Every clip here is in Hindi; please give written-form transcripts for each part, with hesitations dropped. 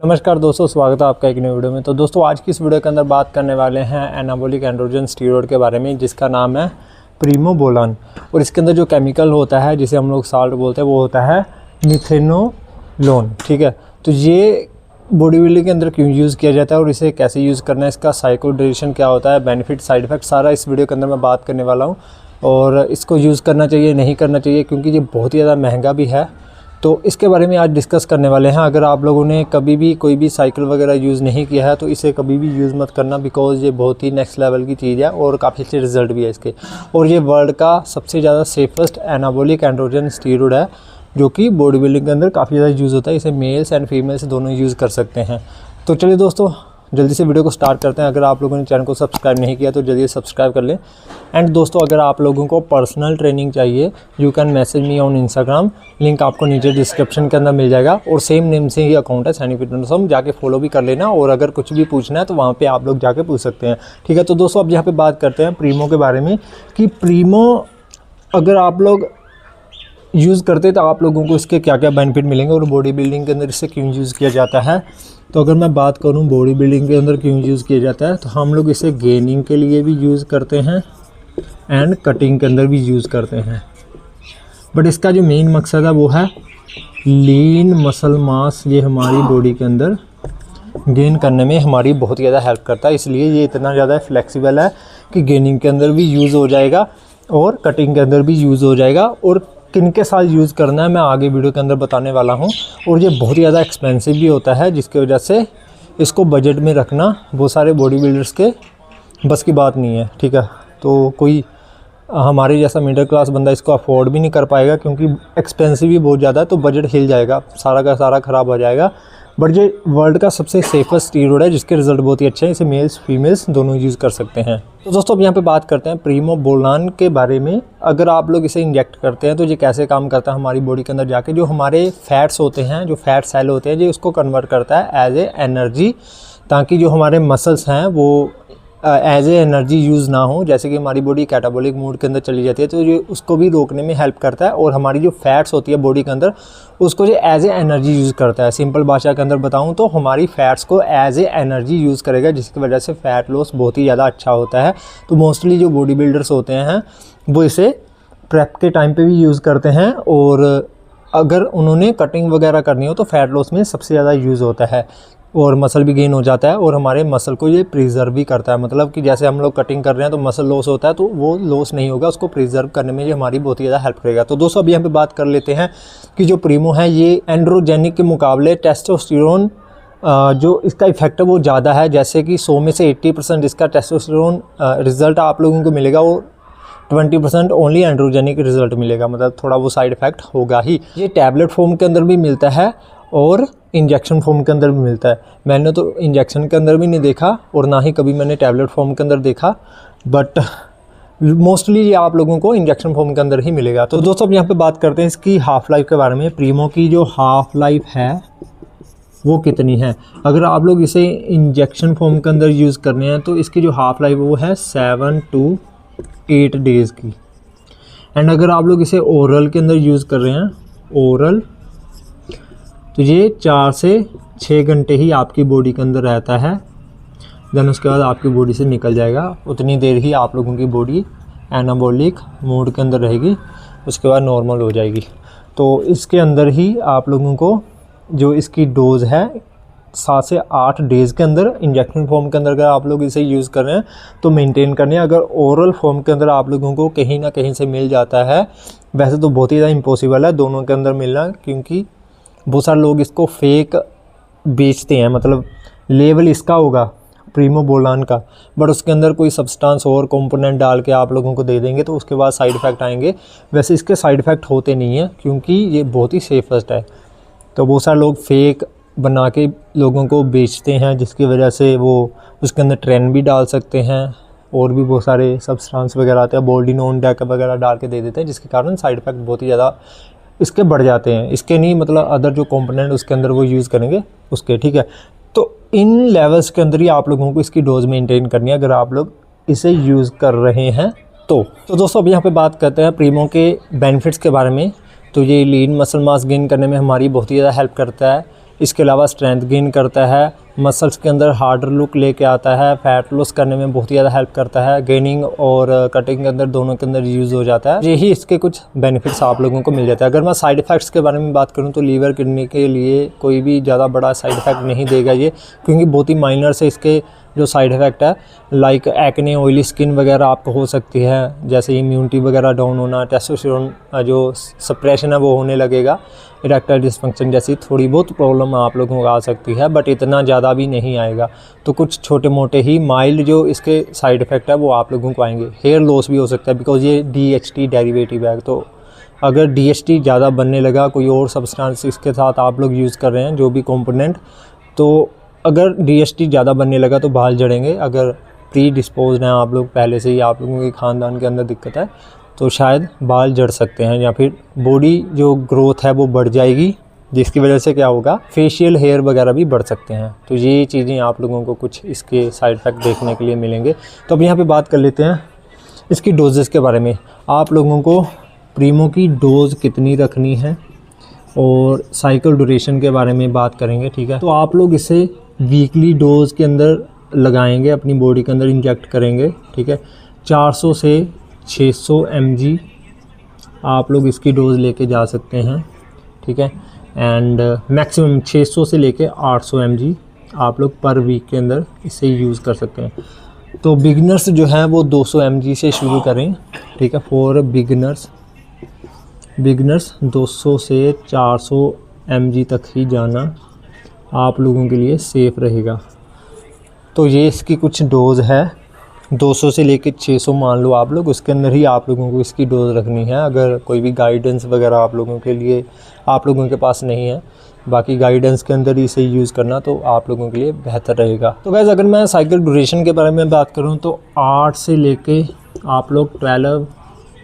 नमस्कार दोस्तों, स्वागत है आपका एक नई वीडियो में। तो दोस्तों आज की इस वीडियो के अंदर बात करने वाले हैं एनाबॉलिक एंड्रोजन स्टीरॉयड के बारे में, जिसका नाम है प्रीमोबोलान। और इसके अंदर जो केमिकल होता है जिसे हम लोग साल्ट बोलते हैं वो होता है मिथेनोलोन। ठीक है, तो ये बॉडी बिल्डिंग के अंदर क्यों यूज़ किया जाता है और इसे कैसे यूज़ करना है, इसका साइको ड्यूरेशन क्या होता है, बेनिफिट साइड इफेक्ट, सारा इस वीडियो के अंदर मैं बात करने वाला हूँ। और इसको यूज़ करना चाहिए नहीं करना चाहिए, क्योंकि ये बहुत ही ज़्यादा महंगा भी है। तो इसके बारे में आज डिस्कस करने वाले हैं। अगर आप लोगों ने कभी भी कोई भी साइकिल वगैरह यूज़ नहीं किया है तो इसे कभी भी यूज़ मत करना, बिकॉज़ ये बहुत ही नेक्स्ट लेवल की चीज़ है और काफ़ी अच्छे रिजल्ट भी है इसके। और ये वर्ल्ड का सबसे ज़्यादा सेफेस्ट एनाबॉलिक एंड्रोजन स्टीरॉयड है, जो कि बॉडी बिल्डिंग के अंदर काफ़ी ज़्यादा यूज़ होता है। इसे मेल्स एंड फीमेल्स दोनों यूज़ कर सकते हैं। तो चलिए दोस्तों जल्दी से वीडियो को स्टार्ट करते हैं। अगर आप लोगों ने चैनल को सब्सक्राइब नहीं किया तो जल्दी सब्सक्राइब कर लें। एंड दोस्तों अगर आप लोगों को पर्सनल ट्रेनिंग चाहिए, you can message me on Instagram, link आपको नीचे डिस्क्रिप्शन के अंदर मिल जाएगा। और सेम नेम से ही अकाउंट है सैनी फिटनेस होम, जाके फॉलो भी कर लेना। और अगर कुछ भी पूछना है तो वहाँ पे आप लोग जाके पूछ सकते हैं। ठीक है, तो दोस्तों अब यहाँ पे बात करते हैं प्रीमो के बारे में कि प्रीमो अगर आप लोग यूज़ करते तो आप लोगों को इसके क्या क्या बेनिफिट मिलेंगे और बॉडी बिल्डिंग के अंदर इसे क्यों यूज़ किया जाता है। तो अगर मैं बात करूं बॉडी बिल्डिंग के अंदर क्यों यूज़ किया जाता है, तो हम लोग इसे गेनिंग के लिए भी यूज़ करते हैं एंड कटिंग के अंदर भी यूज़ करते हैं। बट इसका जो मेन मकसद है वो है लीन मसल मास। ये हमारी बॉडी के अंदर गेन करने में हमारी बहुत ज़्यादा हेल्प करता है, इसलिए ये इतना ज़्यादा फ्लेक्सिबल है कि गेनिंग के अंदर भी यूज़ हो जाएगा और कटिंग के अंदर भी यूज़ हो जाएगा। और किन के साथ यूज़ करना है मैं आगे वीडियो के अंदर बताने वाला हूं। और ये बहुत ज़्यादा एक्सपेंसिव भी होता है, जिसकी वजह से इसको बजट में रखना बहुत सारे बॉडी बिल्डर्स के बस की बात नहीं है। ठीक है, तो कोई हमारे जैसा मिडिल क्लास बंदा इसको अफोर्ड भी नहीं कर पाएगा, क्योंकि एक्सपेंसिव भी बहुत ज़्यादा है। तो बजट हिल जाएगा, सारा का सारा ख़राब हो जाएगा। बट ये वर्ल्ड का सबसे सेफेस्ट स्टीरॉयड है, जिसके रिजल्ट बहुत ही अच्छे हैं। इसे मेल्स फीमेल्स दोनों यूज़ कर सकते हैं। तो दोस्तों अब यहाँ पे बात करते हैं प्रीमोबोलान के बारे में। अगर आप लोग इसे इंजेक्ट करते हैं तो ये कैसे काम करता है हमारी बॉडी के अंदर जाके, जो हमारे फैट्स होते हैं, जो फैट सेल होते हैं, ये उसको कन्वर्ट करता है एज ए एनर्जी, ताकि जो हमारे मसल्स हैं वो एज ए एनर्जी यूज़ ना हो। जैसे कि हमारी बॉडी कैटाबॉलिक मूड के अंदर चली जाती है, तो ये उसको भी रोकने में हेल्प करता है। और हमारी जो फैट्स होती है बॉडी के अंदर, उसको ये एज ए एनर्जी यूज़ करता है। सिंपल भाषा के अंदर बताऊं तो हमारी फैट्स को एज ए एनर्जी यूज़ करेगा, जिसकी वजह से फ़ैट लॉस बहुत ही ज़्यादा अच्छा होता है। तो मोस्टली जो बॉडी बिल्डर्स होते हैं वो इसे प्रेप के टाइम पर भी यूज़ करते हैं। और अगर उन्होंने कटिंग वगैरह करनी हो तो फ़ैट लॉस में सबसे ज़्यादा यूज़ होता है। और मसल भी गेन हो जाता है और हमारे मसल को ये प्रिजर्व भी करता है। मतलब कि जैसे हम लोग कटिंग कर रहे हैं तो मसल लॉस होता है, तो वो लॉस नहीं होगा, उसको प्रिजर्व करने में ये हमारी बहुत ही ज़्यादा हेल्प करेगा। तो दोस्तों अब यहाँ पे बात कर लेते हैं कि जो प्रीमो है ये एंड्रोजेनिक के मुकाबले टेस्टोस्टेरोन जो इसका इफेक्ट है वो ज़्यादा है। जैसे कि 100 में से 80% इसका टेस्टोस्टेरोन रिजल्ट आप लोगों को मिलेगा और 20% ओनली एंड्रोजेनिक रिजल्ट मिलेगा। मतलब थोड़ा वो साइड इफ़ेक्ट होगा ही। ये टैबलेट फॉर्म के अंदर भी मिलता है और इंजेक्शन फॉर्म के अंदर भी मिलता है। मैंने तो इंजेक्शन के अंदर भी नहीं देखा और ना ही कभी मैंने टैबलेट फॉर्म के अंदर देखा, बट मोस्टली ये आप लोगों को इंजेक्शन फॉर्म के अंदर ही मिलेगा। तो दोस्तों अब यहाँ पे बात करते हैं इसकी हाफ़ लाइफ के बारे में। प्रीमो की जो हाफ़ लाइफ है वो कितनी है। अगर आप लोग इसे इंजेक्शन फॉर्म के अंदर यूज़ करने हैं तो इसकी जो हाफ़ लाइफ वो है 7 to 8 डेज़ की। एंड अगर आप लोग इसे ओरल के अंदर यूज़ कर रहे हैं, ओरल, तो ये 4 से 6 घंटे ही आपकी बॉडी के अंदर रहता है। देन उसके बाद आपकी बॉडी से निकल जाएगा। उतनी देर ही आप लोगों की बॉडी एनाबॉलिक मोड के अंदर रहेगी, उसके बाद नॉर्मल हो जाएगी। तो इसके अंदर ही आप लोगों को जो इसकी डोज़ है 7 से 8 डेज़ के अंदर इंजेक्शन फॉर्म के अंदर अगर आप लोग इसे यूज़ कर रहे हैं तो मेंटेन करनी है। अगर ओरल फॉर्म के अंदर आप लोगों को कहीं ना कहीं से मिल जाता है, वैसे तो बहुत ही ज़्यादा इम्पॉसिबल है दोनों के अंदर मिलना, क्योंकि बहुत सारे लोग इसको फेक बेचते हैं। मतलब लेवल इसका होगा प्रीमोबोलान का, बट उसके अंदर कोई सब्सटेंस और कंपोनेंट डाल के आप लोगों को दे देंगे, तो उसके बाद साइड इफ़ेक्ट आएंगे। वैसे इसके साइड इफ़ेक्ट होते नहीं हैं, क्योंकि ये बहुत ही सेफेस्ट है। तो बहुत सारे लोग फेक बना के लोगों को बेचते हैं, जिसकी वजह से वो उसके अंदर ट्रेंड भी डाल सकते हैं और भी बहुत सारे सब्सटेंस वगैरह आते हैं, बोल्डिनोन डेक वगैरह डाल के दे देते हैं, जिसके कारण साइड इफ़ेक्ट बहुत ही ज़्यादा इसके बढ़ जाते हैं। इसके नहीं, मतलब अदर जो कंपोनेंट उसके अंदर वो यूज़ करेंगे उसके। ठीक है, तो इन लेवल्स के अंदर ही आप लोगों को इसकी डोज मेंटेन करनी है अगर आप लोग इसे यूज़ कर रहे हैं तो दोस्तों अब यहाँ पे बात करते हैं प्रीमो के बेनिफिट्स के बारे में। तो ये लीन मसल मास गेन करने में हमारी बहुत ही ज़्यादा हेल्प करता है। इसके अलावा स्ट्रेंथ गेन करता है, मसल्स के अंदर हार्डर लुक लेके आता है, फैट लॉस करने में बहुत ही ज़्यादा हेल्प करता है, गेनिंग और कटिंग के अंदर दोनों के अंदर यूज़ हो जाता है। यही इसके कुछ बेनिफिट्स आप लोगों को मिल जाता है। अगर मैं साइड इफ़ेक्ट्स के बारे में बात करूं तो लीवर किडनी के लिए कोई भी ज़्यादा बड़ा साइड इफ़ेक्ट नहीं देगा ये, क्योंकि बहुत ही माइनर से इसके जो साइड इफ़ेक्ट है लाइक एक्ने, ऑयली स्किन वगैरह आपको हो सकती है, जैसे इम्यूनिटी वगैरह डाउन होना, टेस्टोस्टेरोन जो सप्रेशन है वो होने लगेगा, इरेक्टाइल डिसफंक्शन जैसी थोड़ी बहुत प्रॉब्लम आप लोगों को आ सकती है, बट इतना ज़्यादा भी नहीं आएगा। तो कुछ छोटे मोटे ही माइल्ड जो इसके साइड इफ़ेक्ट है वो आप लोगों को आएंगे। हेयर लॉस भी हो सकता है बिकॉज ये DHT डेरिवेटिव है, तो अगर DHT ज़्यादा बनने लगा, कोई और सब्सटेंस इसके साथ आप लोग यूज़ कर रहे हैं जो भी कंपोनेंट, तो अगर DHT ज़्यादा बनने लगा तो बाल झड़ेंगे। अगर प्री डिस्पोज हैं आप लोग, पहले से ही आप लोगों के ख़ानदान के अंदर दिक्कत है, तो शायद बाल झड़ सकते हैं, या फिर बॉडी जो ग्रोथ है वो बढ़ जाएगी, जिसकी वजह से क्या होगा, फेशियल हेयर वगैरह भी बढ़ सकते हैं। तो ये चीज़ें आप लोगों को कुछ इसके साइड इफ़ेक्ट देखने के लिए मिलेंगे। तो अब यहाँ पे बात कर लेते हैं इसकी डोजेस के बारे में। आप लोगों को प्रीमो की डोज़ कितनी रखनी है और साइकिल ड्यूरेशन के बारे में बात करेंगे, ठीक है। तो आप लोग इसे वीकली डोज़ के अंदर लगाएंगे, अपनी बॉडी के अंदर इंजेक्ट करेंगे, ठीक है। 400 से 600 mg आप लोग इसकी डोज़ लेके जा सकते हैं, ठीक है। एंड मैक्सिमम 600 से लेके 800 mg आप लोग पर वीक के अंदर इसे यूज़ कर सकते हैं। तो बिगिनर्स जो हैं वो 200 mg से शुरू करें, ठीक है। फॉर बिगिनर्स 200 से 400 mg तक ही जाना आप लोगों के लिए सेफ़ रहेगा। तो ये इसकी कुछ डोज़ है, 200 से लेकर 600 मान लो आप लोग, उसके अंदर ही आप लोगों को इसकी डोज़ रखनी है। अगर कोई भी गाइडेंस वगैरह आप लोगों के लिए आप लोगों के पास नहीं है, बाकी गाइडेंस के अंदर ही इसे यूज़ करना तो आप लोगों के लिए बेहतर रहेगा। तो गाइस अगर मैं साइकिल ड्यूरेशन के बारे में बात करूं तो 8 से लेके आप लोग 12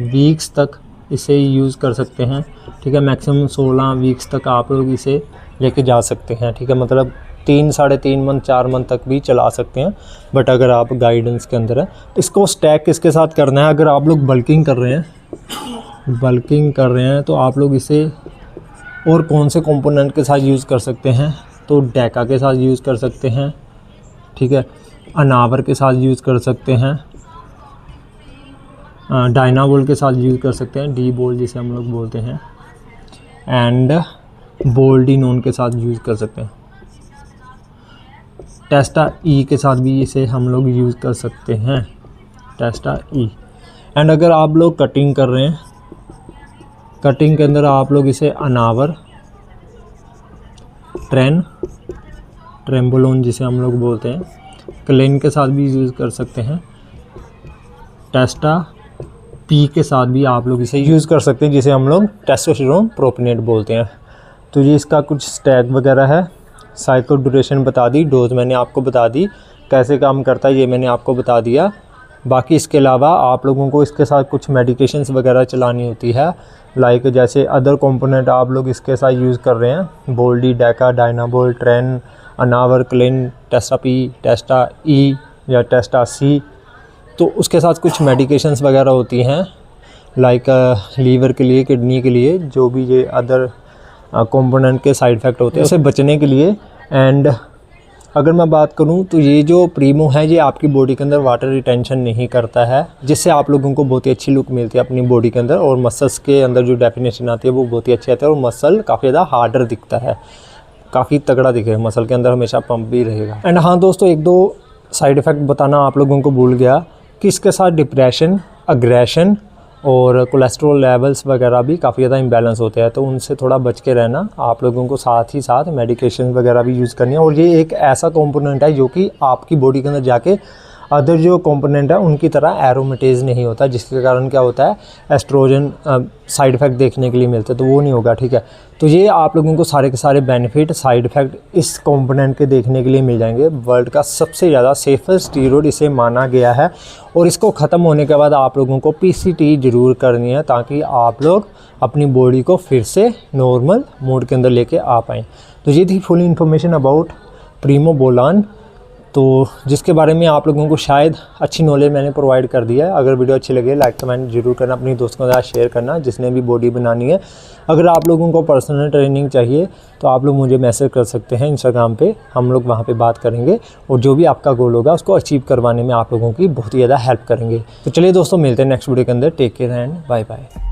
वीक्स तक इसे यूज़ कर सकते हैं, ठीक है। मैक्सिमम 16 वीक्स तक आप लोग इसे लेके जा सकते हैं, ठीक है। मतलब 3, साढ़े 3 मंथ, 4 मंथ तक भी चला सकते हैं, बट अगर आप गाइडेंस के अंदर है। इसको स्टैक किसके साथ करना है, अगर आप लोग बल्किंग कर रहे हैं तो आप लोग इसे और कौन से कंपोनेंट के साथ यूज़ कर सकते हैं, तो डेका के साथ यूज़ कर सकते हैं, ठीक है। अनावर के साथ यूज़ कर सकते हैं, डायनाबोल के साथ यूज़ कर सकते हैं, डी बोल जिसे हम लोग बोलते हैं, एंड बोल्डिनोन के साथ यूज़ कर सकते हैं। टेस्टा ई के साथ भी इसे हम लोग यूज़ कर सकते हैं, टेस्टा ई। एंड अगर आप लोग कटिंग कर रहे हैं, कटिंग के अंदर आप लोग इसे अनावर, ट्रेम्बोलोन जिसे हम लोग बोलते हैं, क्लेन के साथ भी यूज़ कर सकते हैं, टेस्टा पी के साथ भी आप लोग इसे यूज़ कर सकते हैं, जिसे हम लोग टेस्टोस्टेरोन प्रोपिनेट बोलते हैं। तो ये इसका कुछ स्टैक वगैरह है। साइकिल ड्यूरेशन बता दी, डोज़ मैंने आपको बता दी, कैसे काम करता है ये मैंने आपको बता दिया। बाकी इसके अलावा आप लोगों को इसके साथ कुछ मेडिकेशंस वगैरह चलानी होती है, लाइक जैसे अदर कंपोनेंट आप लोग इसके साथ यूज़ कर रहे हैं, बोल्डी, डेका, डायनाबोल, ट्रेन, अनावर, क्लिन, टेस्टा पी, टेस्टा ई या टेस्टा सी, तो उसके साथ कुछ मेडिकेशंस वगैरह होती हैं, लाइक लीवर के लिए, किडनी के लिए, जो भी ये अदर कंपोनेंट के साइड इफ़ेक्ट होते हैं उससे बचने के लिए। एंड अगर मैं बात करूं तो ये जो प्रीमो है ये आपकी बॉडी के अंदर वाटर रिटेंशन नहीं करता है, जिससे आप लोगों को बहुत ही अच्छी लुक मिलती है अपनी बॉडी के अंदर, और मसल्स के अंदर जो डेफिनेशन आती है वो बहुत ही अच्छी आती है, और मसल काफ़ी ज़्यादा हार्डर दिखता है, काफ़ी तगड़ा दिखेगा, मसल के अंदर हमेशा पंप भी रहेगा। एंड हाँ दोस्तों, 1-2 साइड इफ़ेक्ट बताना आप लोगों को भूल गया कि इसके साथ डिप्रेशन, अग्रेशन और कोलेस्ट्रॉल लेवल्स वगैरह भी काफ़ी ज़्यादा इम्बैलेंस होते हैं, तो उनसे थोड़ा बच के रहना आप लोगों को। साथ ही साथ मेडिकेशन वगैरह भी यूज़ करनी है, और ये एक ऐसा कंपोनेंट है जो कि आपकी बॉडी के अंदर जाके अदर जो कंपोनेंट है उनकी तरह एरोमेटेज नहीं होता, जिसके कारण क्या होता है, एस्ट्रोजन साइड इफ़ेक्ट देखने के लिए मिलते हैं, तो वो नहीं होगा, ठीक है। तो ये आप लोगों को सारे के सारे बेनिफिट, साइड इफ़ेक्ट इस कंपोनेंट के देखने के लिए मिल जाएंगे। वर्ल्ड का सबसे ज़्यादा सेफेस्ट स्टीरॉयड इसे माना गया है, और इसको ख़त्म होने के बाद आप लोगों को PCT ज़रूर करनी है, ताकि आप लोग अपनी बॉडी को फिर से नॉर्मल मोड के अंदर लेके आ पाएँ। तो ये थी फुल इन्फॉर्मेशन अबाउट प्रीमोबोलान तो जिसके बारे में आप लोगों को शायद अच्छी नॉलेज मैंने प्रोवाइड कर दिया है। अगर वीडियो अच्छी लगे लाइक कमेंट जरूर करना, अपनी दोस्तों के साथ शेयर करना जिसने भी बॉडी बनानी है। अगर आप लोगों को पर्सनल ट्रेनिंग चाहिए तो आप लोग मुझे मैसेज कर सकते हैं इंस्टाग्राम पे, हम लोग वहाँ पे बात करेंगे और जो भी आपका गोल होगा उसको अचीव करवाने में आप लोगों की बहुत ही ज़्यादा हेल्प करेंगे। तो चलिए दोस्तों, मिलते हैं नेक्स्ट वीडियो के अंदर। Take care and bye bye.